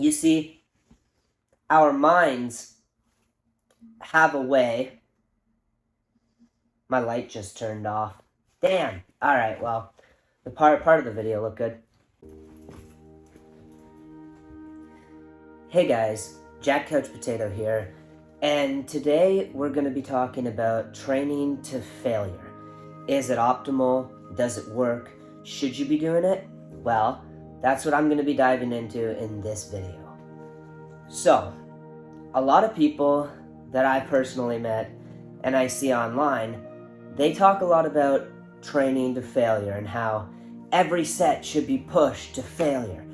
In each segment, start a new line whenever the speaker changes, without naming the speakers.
You see, our minds have a way. My light just turned off. Damn. Alright, well, the part of the video looked good. Hey guys, Jack Couch Potato here, and today we're going to be talking about training to failure. Is it optimal? Does it work? Should you be doing it? Well, that's what I'm going to be diving into in this video. So, a lot of people that I personally met and I see online, they talk a lot about training to failure and how every set should be pushed to failure.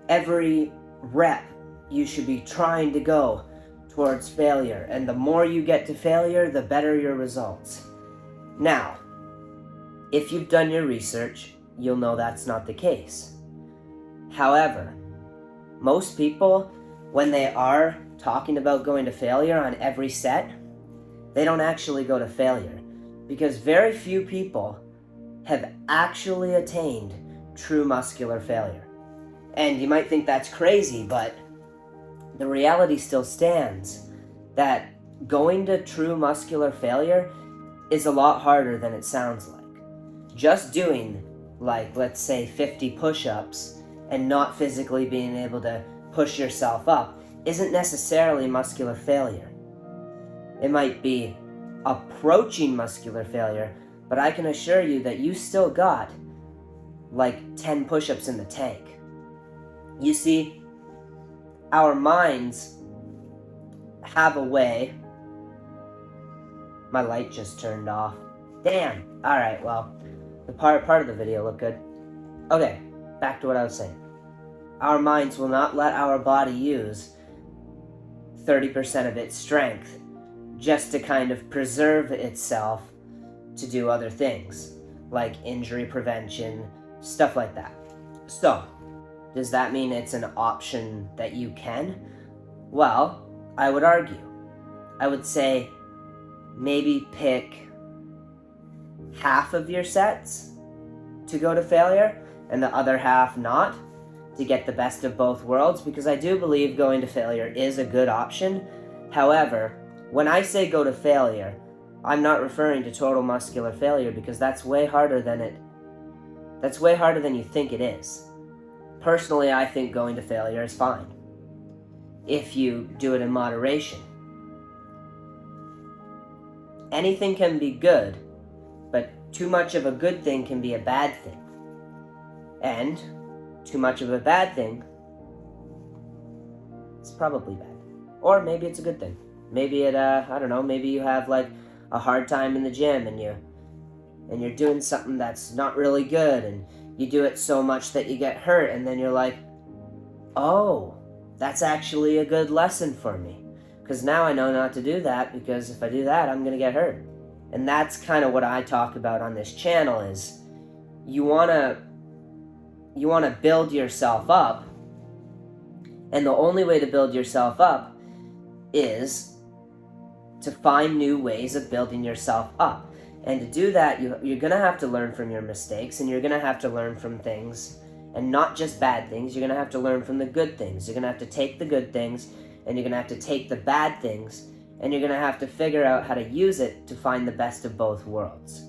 Every rep you should be trying to go towards failure, and the more you get to failure, the better your results. Now, if you've done your research, you'll know that's not the case. However, most people, when they are talking about going to failure on every set, they don't actually go to failure, because very few people have actually attained true muscular failure. And you might think that's crazy, but the reality still stands that going to true muscular failure is a lot harder than it sounds like. Just doing, like, let's say 50 push-ups and not physically being able to push yourself up isn't necessarily muscular failure. It might be approaching muscular failure, but I can assure you that you still got like 10 push-ups in the tank. You see, our minds have a way. My light just turned off. Damn. Alright, well, the part of the video looked good. Okay, back to what I was saying. Our minds will not let our body use 30% of its strength just to kind of preserve itself to do other things, like injury prevention, stuff like that. So, does that mean it's an option that you can? Well, I would argue. I would say maybe pick half of your sets to go to failure and the other half not, to get the best of both worlds, because I do believe going to failure is a good option. However, when I say go to failure, I'm not referring to total muscular failure, because that's way harder than you think it is. Personally, I think going to failure is fine if you do it in moderation. Anything can be good, but too much of a good thing can be a bad thing. And too much of a bad thing is probably bad. Or maybe it's a good thing. Maybe I don't know, maybe you have like a hard time in the gym and you're doing something that's not really good, and you do it so much that you get hurt, and then you're like, oh, that's actually a good lesson for me, because now I know not to do that, because if I do that, I'm going to get hurt. And that's kind of what I talk about on this channel, is you want to build yourself up, and the only way to build yourself up is to find new ways of building yourself up. And to do that, you're going to have to learn from your mistakes, and you're going to have to learn from things, and not just bad things. You're going to have to learn from the good things. You're going to have to take the good things, and you're going to have to take the bad things, and you're going to have to figure out how to use it to find the best of both worlds.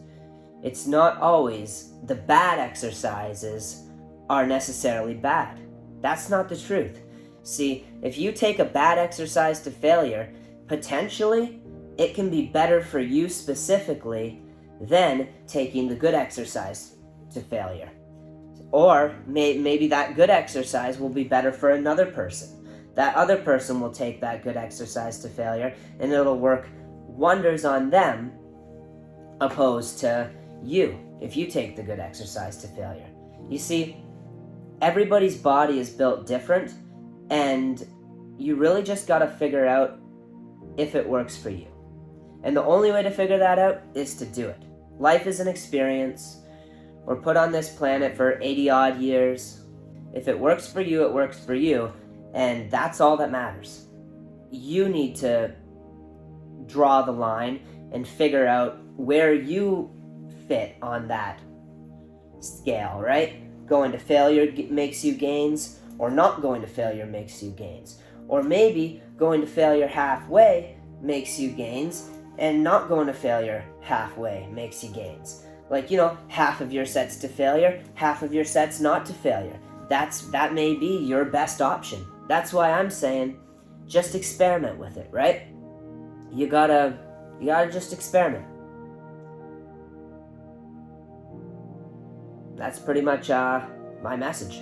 It's not always the bad exercises are necessarily bad. That's not the truth. See, if you take a bad exercise to failure, potentially it can be better for you specifically than taking the good exercise to failure. Or maybe that good exercise will be better for another person. That other person will take that good exercise to failure, and it'll work wonders on them opposed to you if you take the good exercise to failure. You see, everybody's body is built different, and you really just got to figure out if it works for you. And the only way to figure that out is to do it. Life is an experience. We're put on this planet for 80 odd years. If it works for you, it works for you. And that's all that matters. You need to draw the line and figure out where you fit on that scale, right? Going to failure makes you gains, or not going to failure makes you gains. Or maybe going to failure halfway makes you gains, and not going to failure halfway makes you gains. Like, half of your sets to failure, half of your sets not to failure. That may be your best option. That's why I'm saying just experiment with it, right? You gotta just experiment. That's pretty much my message.